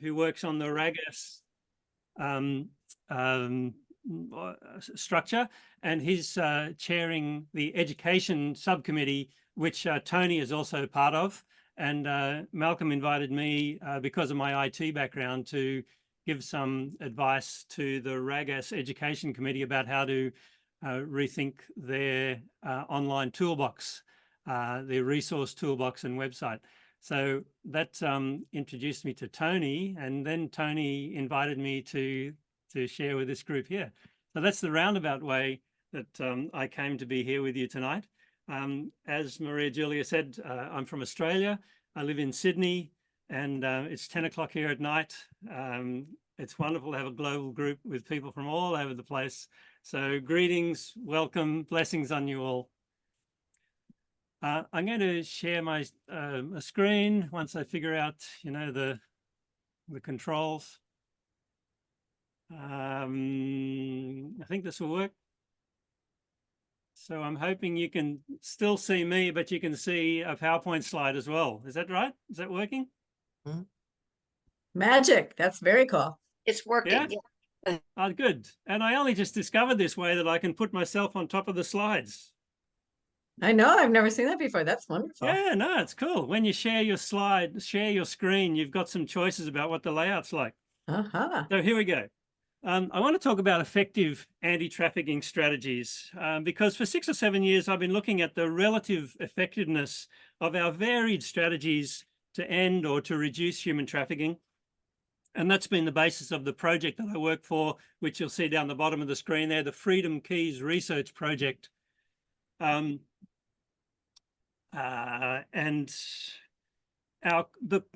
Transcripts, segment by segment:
who works on the RAGAS structure, and he's chairing the education subcommittee, which Tony is also part of. And Malcolm invited me, because of my IT background, to give some advice to the RAGAS Education Committee about how to rethink their online toolbox, their resource toolbox and website. So that introduced me to Tony, and then Tony invited me to share with this group here. So that's the roundabout way that I came to be here with you tonight. As Maria Julia said, I'm from Australia. I live in Sydney, and it's 10 o'clock here at night. It's wonderful to have a global group with people from all over the place. So greetings, welcome, blessings on you all. I'm going to share my a screen once I figure out, the controls. I think this will work. So I'm hoping you can still see me, but you can see a PowerPoint slide as well. Is that right? Is that working? Magic. That's very cool. It's working. Yeah? Oh, good. And I only just discovered this way that I can put myself on top of the slides. I know. I've never seen that before. That's wonderful. Yeah, no, it's cool. When you share your slide, share your screen, you've got some choices about what the layout's like. So here we go. I want to talk about effective anti-trafficking strategies because for 6 or 7 years, I've been looking at the relative effectiveness of our varied strategies to end or to reduce human trafficking. And that's been the basis of the project that I work for, which you'll see down the bottom of the screen there, the Freedom Keys Research Project. And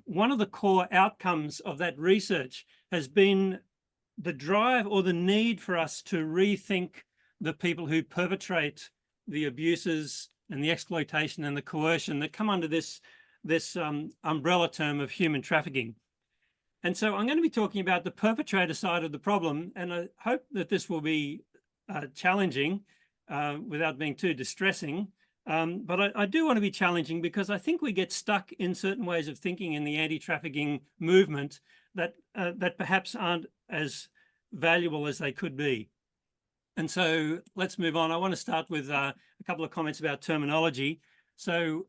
one of the core outcomes of that research has been the drive or the need for us to rethink the people who perpetrate the abuses and the exploitation and the coercion that come under this umbrella term of human trafficking. And so I'm going to be talking about the perpetrator side of the problem, and I hope that this will be challenging without being too distressing. But I do want to be challenging because I think we get stuck in certain ways of thinking in the anti-trafficking movement that perhaps aren't as valuable as they could be. And so let's move on. I want to start with a couple of comments about terminology. So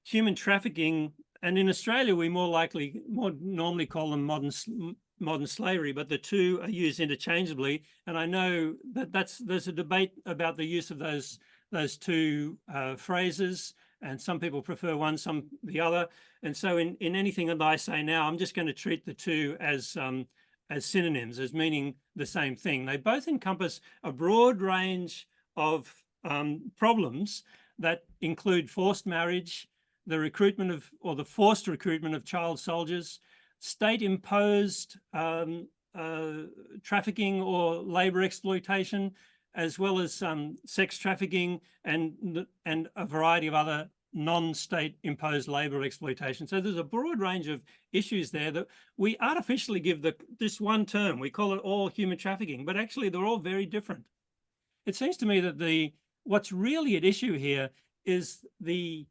human trafficking, and in Australia, we more normally call them modern slavery, but the two are used interchangeably. And I know that there's a debate about the use of those two phrases, and some people prefer one, some the other. And so in anything that I say now, I'm just going to treat the two as synonyms, as meaning the same thing. They both encompass a broad range of problems that include forced marriage, the recruitment of, or the forced recruitment of child soldiers, state-imposed trafficking or labor exploitation, as well as sex trafficking and a variety of other non-state imposed labor exploitation. So there's a broad range of issues there that we artificially give this one term. We call it all human trafficking, but actually they're all very different. It seems to me that what's really at issue here is a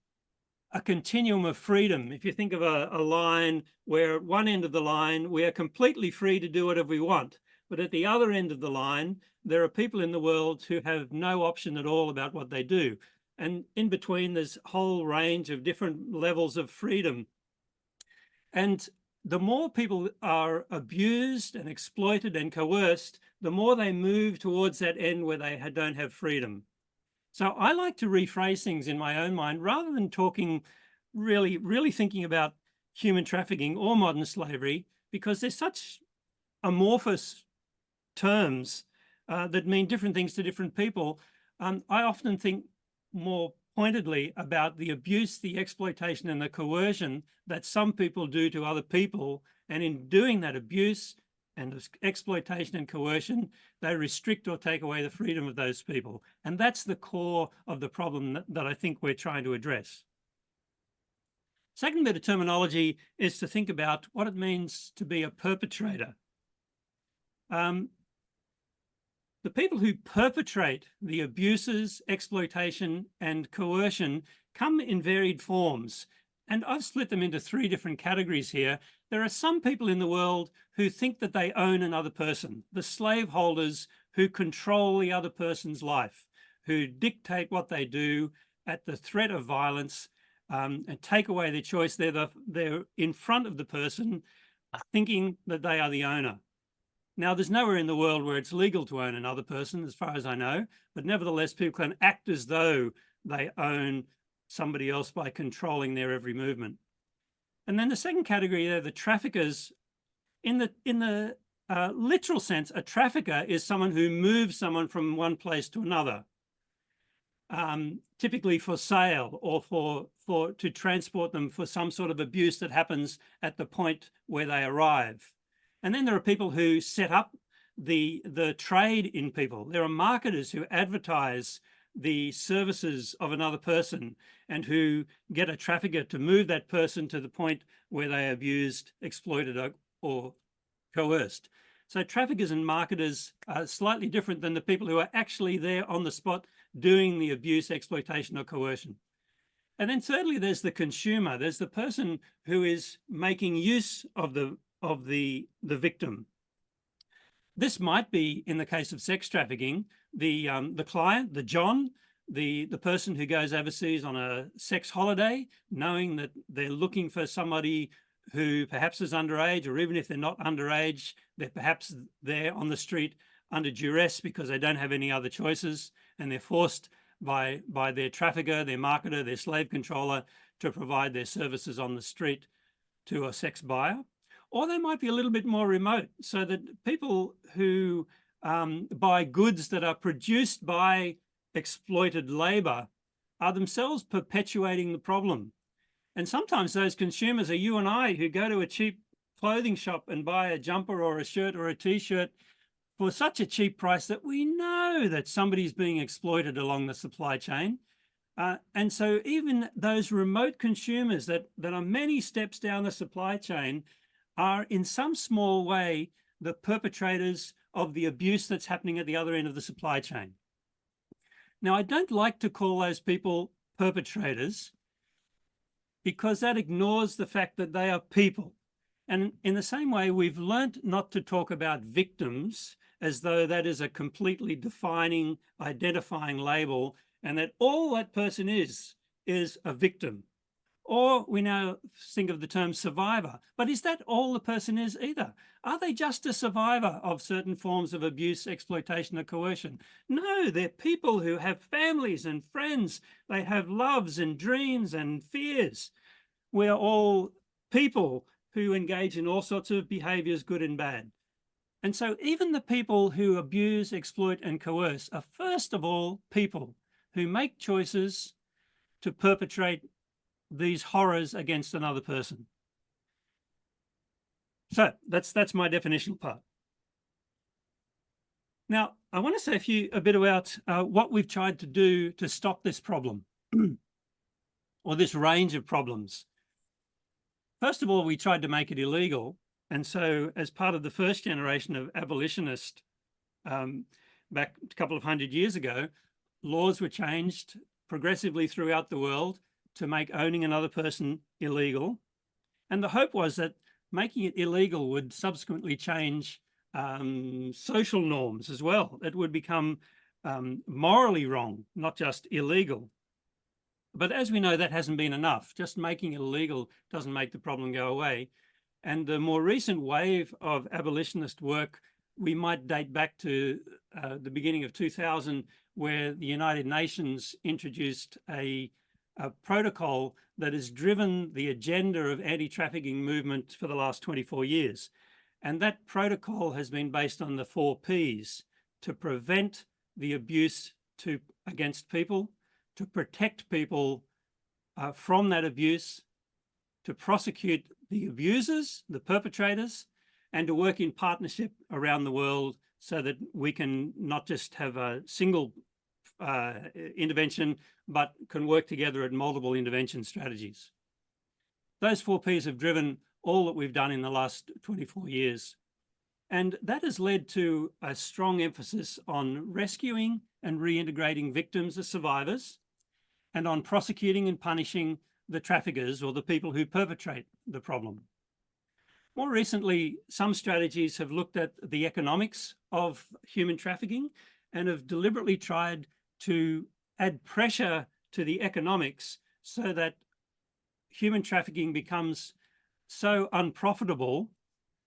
continuum of freedom. If you think of a line where at one end of the line, we are completely free to do whatever we want. But at the other end of the line, there are people in the world who have no option at all about what they do. And in between, there's a whole range of different levels of freedom. And the more people are abused and exploited and coerced, the more they move towards that end where they don't have freedom. So I like to rephrase things in my own mind, rather than talking really thinking about human trafficking or modern slavery, because they're such amorphous terms that mean different things to different people. I often think more pointedly about the abuse, the exploitation, and the coercion that some people do to other people. And in doing that abuse and exploitation and coercion, they restrict or take away the freedom of those people. And that's the core of the problem that I think we're trying to address. Second bit of terminology is to think about what it means to be a perpetrator. The people who perpetrate the abuses, exploitation, and coercion come in varied forms. And I've split them into three different categories here. There are some people in the world who think that they own another person, the slaveholders who control the other person's life, who dictate what they do at the threat of violence, and take away their choice. They're in front of the person thinking that they are the owner. Now, there's nowhere in the world where it's legal to own another person, as far as I know, but nevertheless, people can act as though they own somebody else by controlling their every movement. And then the second category, they're the traffickers. In the literal sense, a trafficker is someone who moves someone from one place to another, typically for sale or to transport them for some sort of abuse that happens at the point where they arrive. And then there are people who set up the trade in people. There are marketers who advertise the services of another person and who get a trafficker to move that person to the point where they are abused, exploited, or coerced. So traffickers and marketers are slightly different than the people who are actually there on the spot doing the abuse, exploitation, or coercion. And then thirdly, there's the consumer. There's the person who is making use of the victim. This might be, in the case of sex trafficking, the client, the John, the person who goes overseas on a sex holiday, knowing that they're looking for somebody who perhaps is underage, or even if they're not underage, they're perhaps there on the street under duress because they don't have any other choices, and they're forced by their trafficker, their marketer, their slave controller to provide their services on the street to a sex buyer. Or they might be a little bit more remote, so that people who buy goods that are produced by exploited labor are themselves perpetuating the problem. And sometimes those consumers are you and I, who go to a cheap clothing shop and buy a jumper or a shirt or a t-shirt for such a cheap price that we know that somebody's being exploited along the supply chain. And so even those remote consumers that are many steps down the supply chain are in some small way the perpetrators of the abuse that's happening at the other end of the supply chain. Now, I don't like to call those people perpetrators because that ignores the fact that they are people. And in the same way, we've learnt not to talk about victims as though that is a completely defining, identifying label, and that all that person is a victim. Or we now think of the term survivor, but is that all the person is either? Are they just a survivor of certain forms of abuse, exploitation, or coercion? No, they're people who have families and friends. They have loves and dreams and fears. We're all people who engage in all sorts of behaviors, good and bad. And so even the people who abuse, exploit, and coerce are first of all people who make choices to perpetrate these horrors against another person. So that's my definitional part. Now, I want to say a bit about what we've tried to do to stop this problem or this range of problems. First of all, we tried to make it illegal. And so as part of the first generation of abolitionists back a couple of 100 years ago, laws were changed progressively throughout the world to make owning another person illegal. And the hope was that making it illegal would subsequently change social norms as well. It would become morally wrong, not just illegal. But as we know, that hasn't been enough. Just making it illegal doesn't make the problem go away. And the more recent wave of abolitionist work, we might date back to the beginning of 2000, where the United Nations introduced a protocol that has driven the agenda of anti-trafficking movement for the last 24 years. And that protocol has been based on the 4 Ps: to prevent the abuse against people, to protect people from that abuse, to prosecute the abusers, the perpetrators, and to work in partnership around the world so that we can not just have a single intervention, but can work together at multiple intervention strategies. Those 4 Ps have driven all that we've done in the last 24 years. And that has led to a strong emphasis on rescuing and reintegrating victims as survivors, and on prosecuting and punishing the traffickers or the people who perpetrate the problem. More recently, some strategies have looked at the economics of human trafficking and have deliberately tried to add pressure to the economics so that human trafficking becomes so unprofitable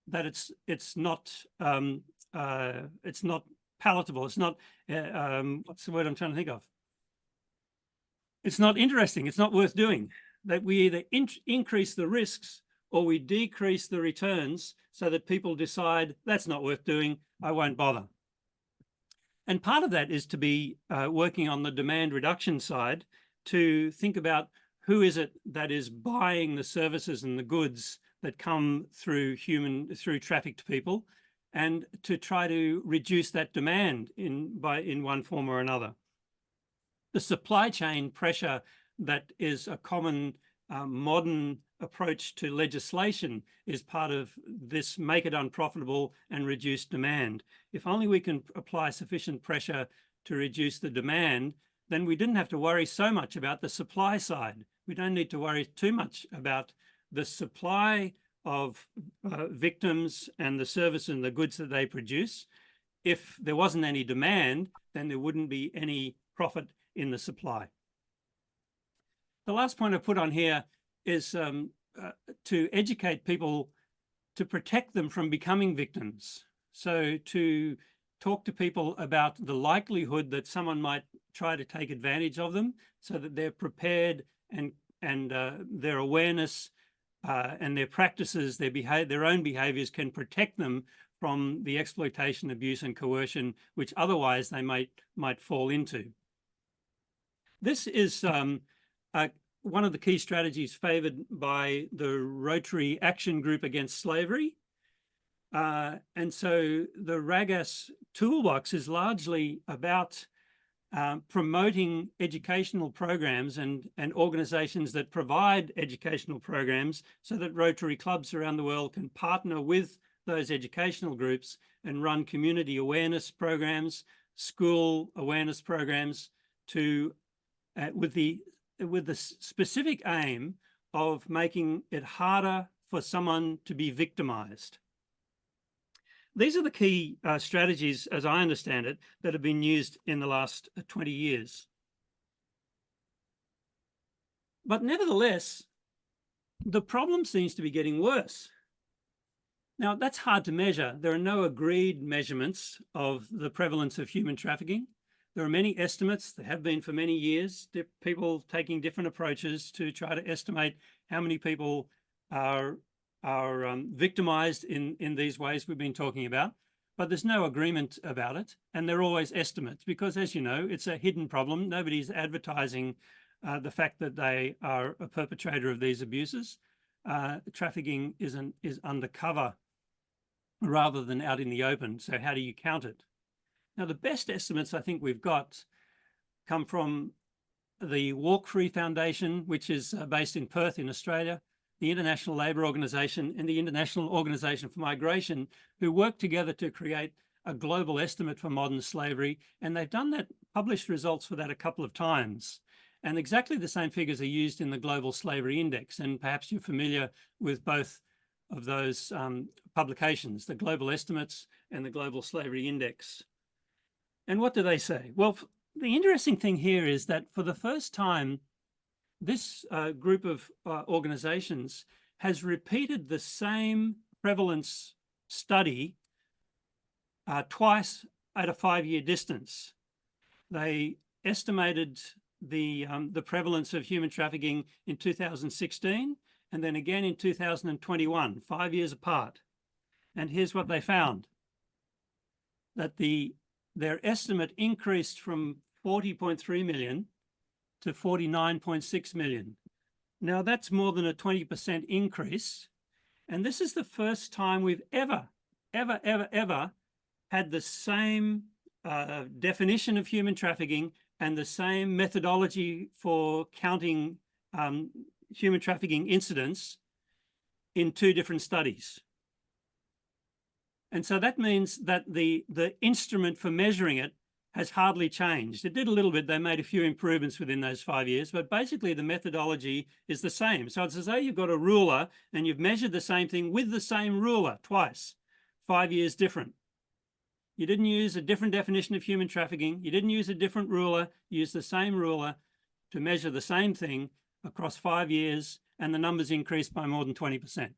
that it's not palatable. It's not what's the word I'm trying to think of? It's not interesting. It's not worth doing. That we either increase the risks or we decrease the returns so that people decide that's not worth doing. I won't bother. And part of that is to be working on the demand reduction side to think about who is it that is buying the services and the goods that come through trafficked people, and to try to reduce that demand in one form or another. The supply chain pressure that is a common modern approach to legislation is part of this: make it unprofitable and reduce demand. If only we can apply sufficient pressure to reduce the demand, then we didn't have to worry so much about the supply side. We don't need to worry too much about the supply of victims and the service and the goods that they produce. If there wasn't any demand, then there wouldn't be any profit in the supply. The last point I put on here is to educate people to protect them from becoming victims. So to talk to people about the likelihood that someone might try to take advantage of them, so that they're prepared and their awareness and their practices, their own behaviors can protect them from the exploitation, abuse, and coercion which otherwise they might fall into. This is one of the key strategies favoured by the Rotary Action Group Against Slavery. And so the RAGAS toolbox is largely about promoting educational programs and organisations that provide educational programs so that Rotary clubs around the world can partner with those educational groups and run community awareness programs, school awareness programs with the specific aim of making it harder for someone to be victimized. These are the key strategies, as I understand it, that have been used in the last 20 years. But nevertheless, the problem seems to be getting worse. Now, that's hard to measure. There are no agreed measurements of the prevalence of human trafficking. There are many estimates. There have been for many years, people taking different approaches to try to estimate how many people are victimized in these ways we've been talking about, but there's no agreement about it, and they're always estimates because, as you know, it's a hidden problem. Nobody's advertising the fact that they are a perpetrator of these abuses. Trafficking is undercover rather than out in the open. So how do you count it? Now, the best estimates I think we've got come from the Walk Free Foundation, which is based in Perth in Australia, the International Labour Organization and the International Organization for Migration, who work together to create a global estimate for modern slavery. And they've done that, published results for that a couple of times. And exactly the same figures are used in the Global Slavery Index. And perhaps you're familiar with both of those publications, the Global Estimates and the Global Slavery Index. And what do they say? Well, the interesting thing here is that for the first time, this group of organizations has repeated the same prevalence study twice at a 5-year distance. They estimated the prevalence of human trafficking in 2016 and then again in 2021, 5 years apart. And here's what they found: that their estimate increased from 40.3 million to 49.6 million. Now that's more than a 20% increase. And this is the first time we've ever had the same definition of human trafficking and the same methodology for counting human trafficking incidents in 2 different studies. And so that means that the instrument for measuring it has hardly changed. It did a little bit. They made a few improvements within those 5 years, but basically the methodology is the same. So it's as though you've got a ruler and you've measured the same thing with the same ruler twice, 5 years different. You didn't use a different definition of human trafficking. You didn't use a different ruler. You used the same ruler to measure the same thing across 5 years, and the numbers increased by more than 20%.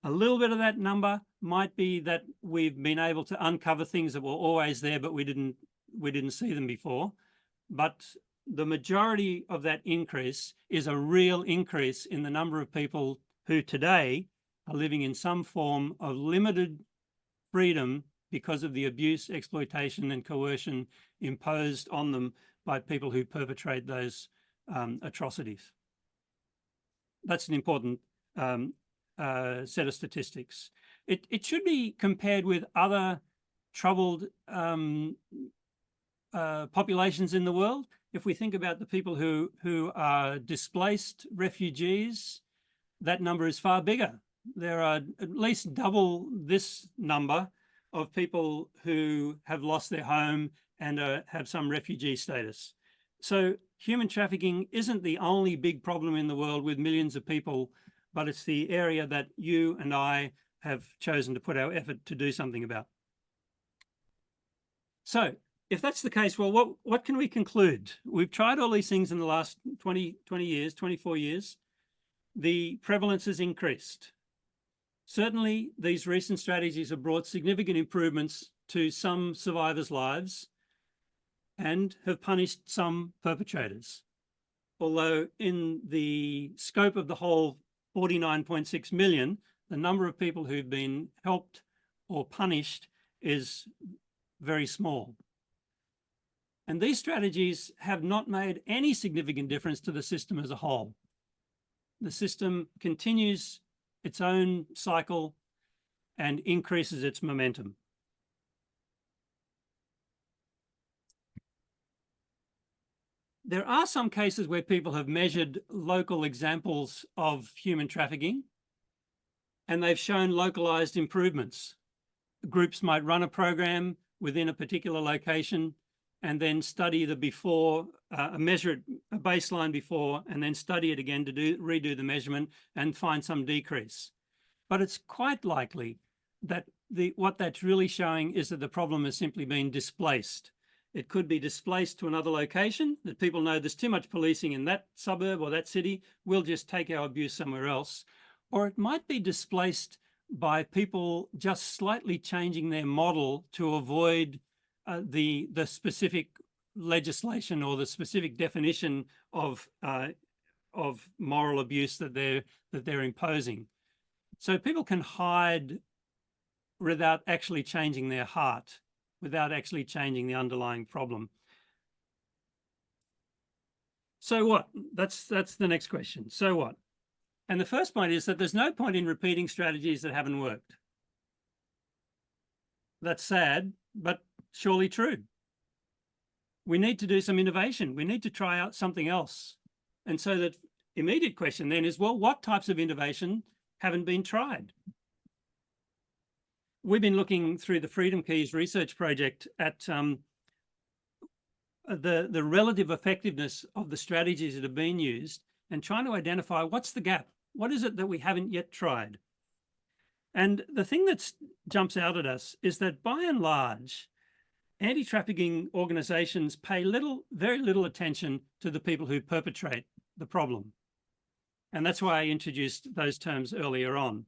A little bit of that number might be that we've been able to uncover things that were always there, but we didn't see them before. But the majority of that increase is a real increase in the number of people who today are living in some form of limited freedom because of the abuse, exploitation, and coercion imposed on them by people who perpetrate those atrocities. That's an important set of statistics. It should be compared with other troubled populations in the world. If we think about the people who are displaced refugees, that number is far bigger. There are at least double this number of people who have lost their home and have some refugee status. So human trafficking isn't the only big problem in the world with millions of people, but it's the area that you and I have chosen to put our effort to do something about. So if that's the case, well, what can we conclude? We've tried all these things in the last 20 years, 24 years. The prevalence has increased. Certainly, these recent strategies have brought significant improvements to some survivors' lives and have punished some perpetrators. Although in the scope of the whole 49.6 million, the number of people who've been helped or punished is very small. And these strategies have not made any significant difference to the system as a whole. The system continues its own cycle and increases its momentum. There are some cases where people have measured local examples of human trafficking and they've shown localized improvements. Groups might run a program within a particular location and then study the before, measure a baseline before, and then study it again to redo the measurement and find some decrease. But it's quite likely that what that's really showing is that the problem has simply been displaced. It could be displaced to another location, that people know there's too much policing in that suburb or that city, we'll just take our abuse somewhere else. Or it might be displaced by people just slightly changing their model to avoid the specific legislation or the specific definition of moral abuse that they're imposing. So people can hide without actually changing their heart, without actually changing the underlying problem. So what? That's the next question. So what? And the first point is that there's no point in repeating strategies that haven't worked. That's sad, but surely true. We need to do some innovation. We need to try out something else. And so the immediate question then is, well, what types of innovation haven't been tried? We've been looking through the Freedom Keys research project at the relative effectiveness of the strategies that have been used and trying to identify what's the gap. What is it that we haven't yet tried? And the thing that jumps out at us is that by and large, anti-trafficking organizations pay very little attention to the people who perpetrate the problem. And that's why I introduced those terms earlier on.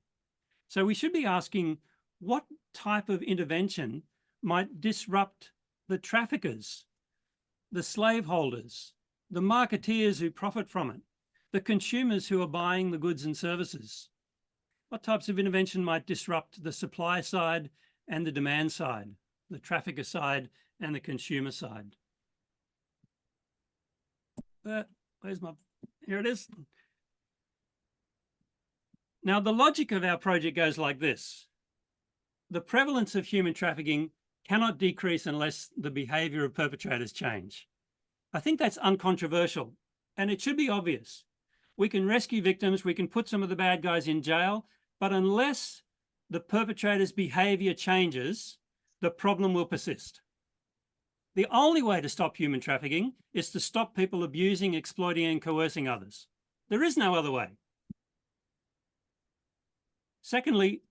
So we should be asking, what type of intervention might disrupt the traffickers, the slaveholders, the marketeers who profit from it, the consumers who are buying the goods and services? What types of intervention might disrupt the supply side and the demand side, the trafficker side and the consumer side? Here it is. Now, the logic of our project goes like this. The prevalence of human trafficking cannot decrease unless the behavior of perpetrators change. I think that's uncontroversial, and it should be obvious. We can rescue victims, we can put some of the bad guys in jail, but unless the perpetrator's behavior changes, the problem will persist. The only way to stop human trafficking is to stop people abusing, exploiting, and coercing others. There is no other way. Secondly,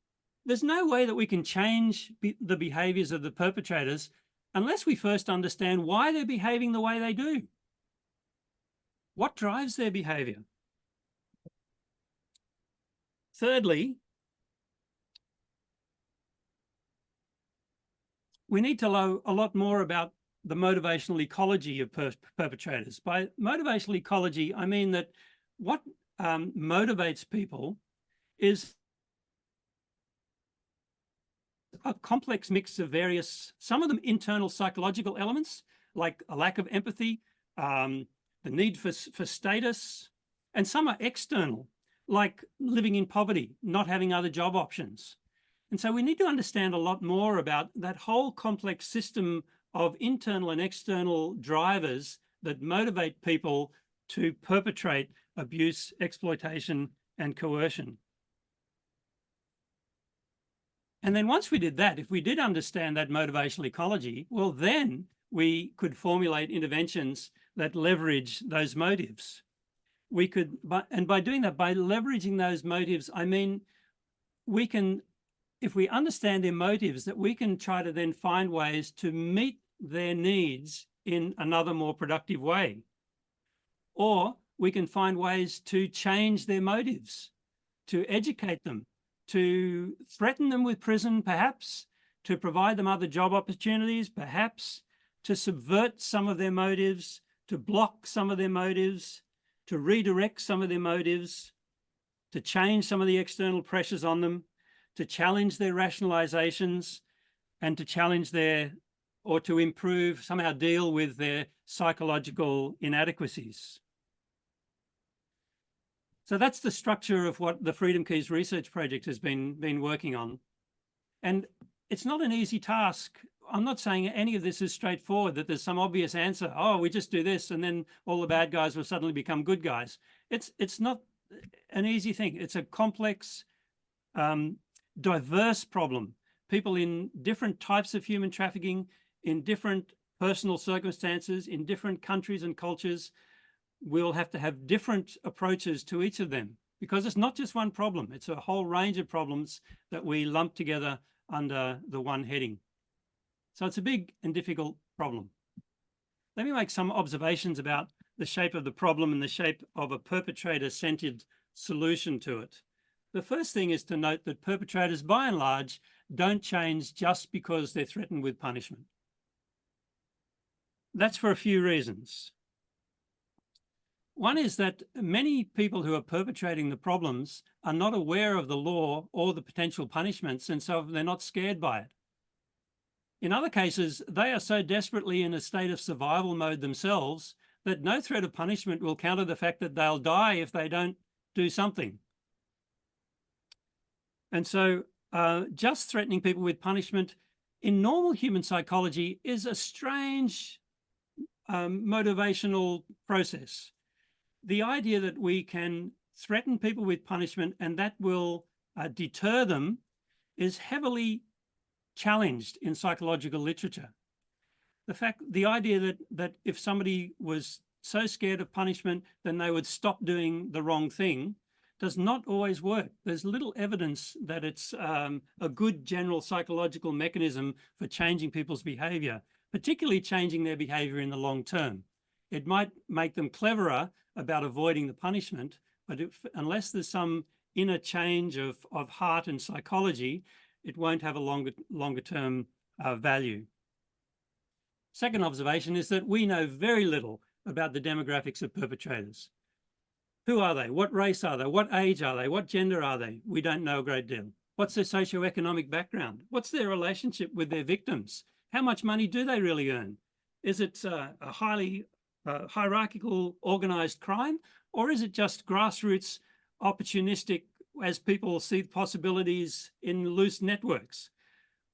there's no way that we can change the behaviors of the perpetrators unless we first understand why they're behaving the way they do. What drives their behavior? Thirdly, we need to know a lot more about the motivational ecology of perpetrators. By motivational ecology, I mean that what motivates people is a complex mix of various, some of them internal psychological elements, like a lack of empathy, the need for status, and some are external, like living in poverty, not having other job options. And so we need to understand a lot more about that whole complex system of internal and external drivers that motivate people to perpetrate abuse, exploitation, and coercion. And then once we did that, if we did understand that motivational ecology, well, then we could formulate interventions that leverage those motives. We could, and by doing that, by leveraging those motives, I mean, we can, if we understand their motives, that we can try to then find ways to meet their needs in another more productive way. Or we can find ways to change their motives, to educate them, to threaten them with prison, perhaps, to provide them other job opportunities, perhaps, to subvert some of their motives, to block some of their motives, to redirect some of their motives, to change some of the external pressures on them, to challenge their rationalizations, and to challenge their, or to improve, somehow deal with their psychological inadequacies. So that's the structure of what the Freedom Keys Research Project has been working on. And it's not an easy task. I'm not saying any of this is straightforward, that there's some obvious answer. Oh, we just do this and then all the bad guys will suddenly become good guys. It's not an easy thing. It's a complex, diverse problem. People in different types of human trafficking, in different personal circumstances, in different countries and cultures, we'll have to have different approaches to each of them, because it's not just one problem. It's a whole range of problems that we lump together under the one heading. So it's a big and difficult problem. Let me make some observations about the shape of the problem and the shape of a perpetrator-centered solution to it. The first thing is to note that perpetrators, by and large, don't change just because they're threatened with punishment. That's for a few reasons. One is that many people who are perpetrating the problems are not aware of the law or the potential punishments, and so they're not scared by it. In other cases, they are so desperately in a state of survival mode themselves that no threat of punishment will counter the fact that they'll die if they don't do something. And so just threatening people with punishment in normal human psychology is a strange motivational process. The idea that we can threaten people with punishment and that will deter them is heavily challenged in psychological literature. The idea that if somebody was so scared of punishment, then they would stop doing the wrong thing does not always work. There's little evidence that it's a good general psychological mechanism for changing people's behavior, particularly changing their behavior in the long term. It might make them cleverer about avoiding the punishment, but unless there's some inner change of heart and psychology, it won't have a longer term value. Second observation is that we know very little about the demographics of perpetrators. Who are they? What race are they? What age are they? What gender are they? We don't know a great deal. What's their socioeconomic background? What's their relationship with their victims? How much money do they really earn? Is it a highly hierarchical organized crime, or is it just grassroots opportunistic as people see possibilities in loose networks?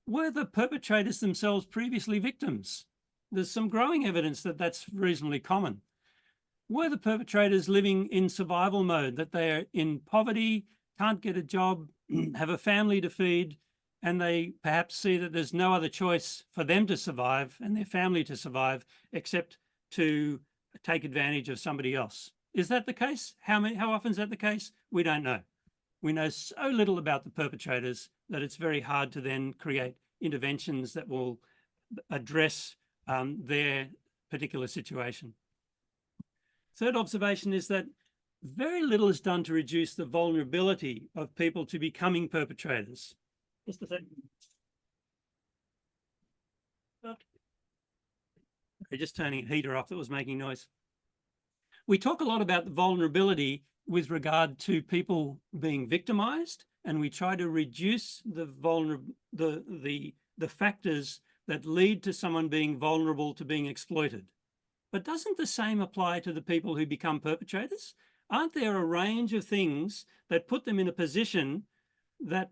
Were the perpetrators themselves previously victims? There's some growing evidence that that's reasonably common. Were the perpetrators living in survival mode, that they're in poverty, can't get a job, have a family to feed, and they perhaps see that there's no other choice for them to survive and their family to survive except to take advantage of somebody else. Is that the case? How often is that the case? We don't know. We know so little about the perpetrators that it's very hard to then create interventions that will address their particular situation. Third observation is that very little is done to reduce the vulnerability of people to becoming perpetrators. Just a second. Just turning a heater off that was making noise. We talk a lot about the vulnerability with regard to people being victimized, and we try to reduce the factors that lead to someone being vulnerable to being exploited. But doesn't the same apply to the people who become perpetrators? Aren't there a range of things that put them in a position that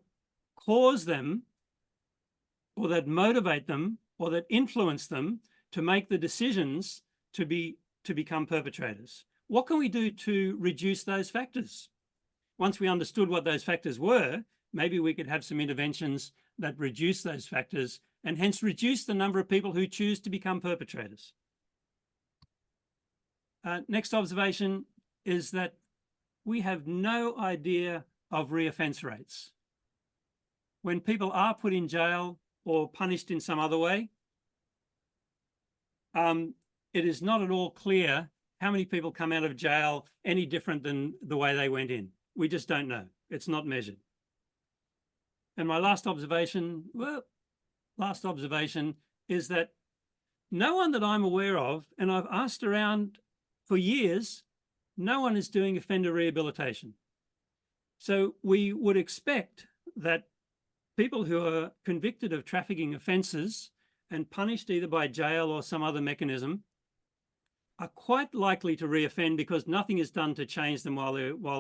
cause them, or that motivate them, or that influence them to make the decisions to become perpetrators? What can we do to reduce those factors? Once we understood what those factors were, maybe we could have some interventions that reduce those factors and hence reduce the number of people who choose to become perpetrators. Next observation is that we have no idea of reoffence rates. When people are put in jail or punished in some other way, it is not at all clear how many people come out of jail any different than the way they went in. We just don't know. It's not measured. And my last observation is that no one that I'm aware of, and I've asked around for years, no one is doing offender rehabilitation. So we would expect that people who are convicted of trafficking offences and punished either by jail or some other mechanism are quite likely to reoffend because nothing is done to change them while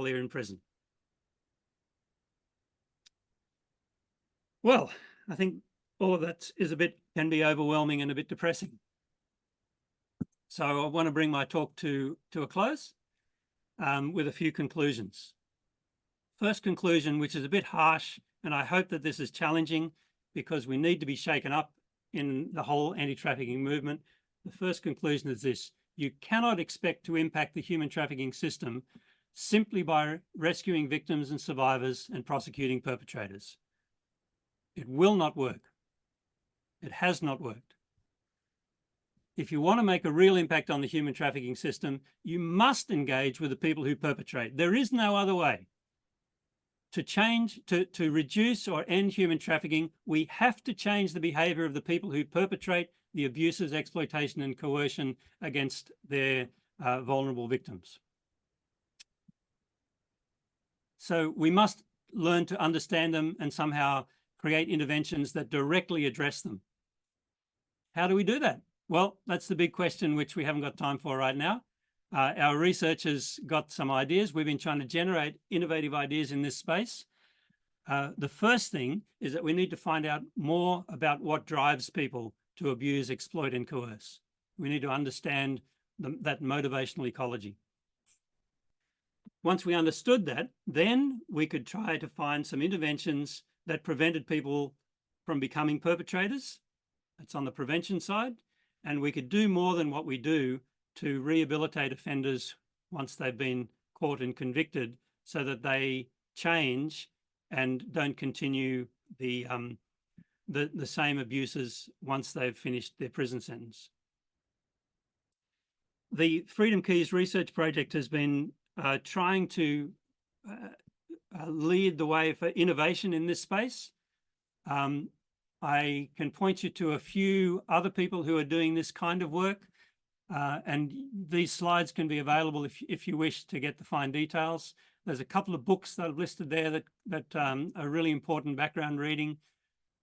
they're in prison. Well, I think all of that can be overwhelming and a bit depressing. So I want to bring my talk to a close with a few conclusions. First conclusion, which is a bit harsh, and I hope that this is challenging because we need to be shaken up in the whole anti-trafficking movement. The first conclusion is this: you cannot expect to impact the human trafficking system simply by rescuing victims and survivors and prosecuting perpetrators. It will not work. It has not worked. If you want to make a real impact on the human trafficking system, you must engage with the people who perpetrate. There is no other way. To reduce or end human trafficking, we have to change the behaviour of the people who perpetrate the abuses, exploitation and coercion against their vulnerable victims. So we must learn to understand them and somehow create interventions that directly address them. How do we do that? Well, that's the big question which we haven't got time for right now. Our research has got some ideas. We've been trying to generate innovative ideas in this space. The first thing is that we need to find out more about what drives people to abuse, exploit and coerce. We need to understand that motivational ecology. Once we understood that, then we could try to find some interventions that prevented people from becoming perpetrators. That's on the prevention side. And we could do more than what we do to rehabilitate offenders once they've been caught and convicted so that they change and don't continue the same abuses once they've finished their prison sentence. The Freedom Keys research project has been trying to lead the way for innovation in this space. I can point you to a few other people who are doing this kind of work, and these slides can be available if you wish to get the fine details. There's a couple of books that I've listed there that are really important background reading.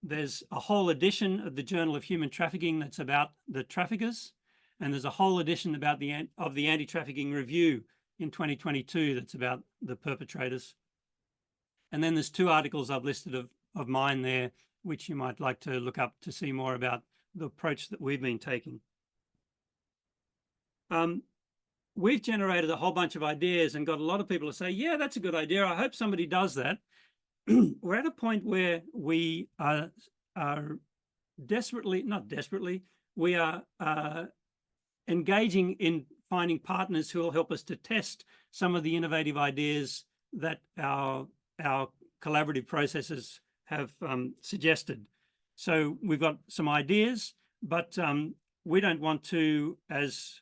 There's a whole edition of the Journal of Human Trafficking that's about the traffickers, and there's a whole edition about the Anti-Trafficking Review in 2022 that's about the perpetrators. And then there's two articles I've listed of mine there, which you might like to look up to see more about the approach that we've been taking. We've generated a whole bunch of ideas and got a lot of people to say, yeah, that's a good idea. I hope somebody does that. we're at a point where we are not desperately, we are engaging in finding partners who will help us to test some of the innovative ideas that our collaborative processes have suggested. So we've got some ideas, but we don't want to, as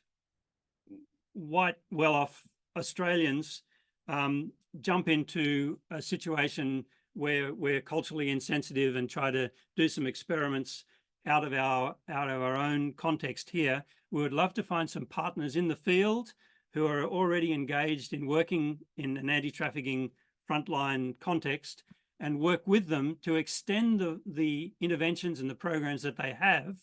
white, well-off Australians, jump into a situation where we're culturally insensitive and try to do some experiments out of our own context here. We would love to find some partners in the field who are already engaged in working in an anti-trafficking frontline context, and work with them to extend the interventions and the programs that they have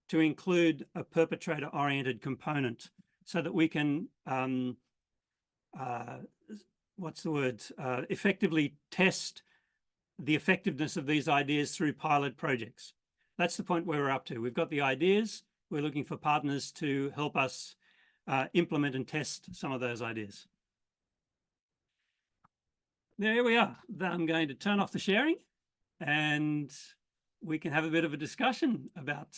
to include a perpetrator-oriented component, so that we can effectively test the effectiveness of these ideas through pilot projects. That's the point where we're up to. We've got the ideas. We're looking for partners to help us implement and test some of those ideas. There we are. I'm going to turn off the sharing and we can have a bit of a discussion about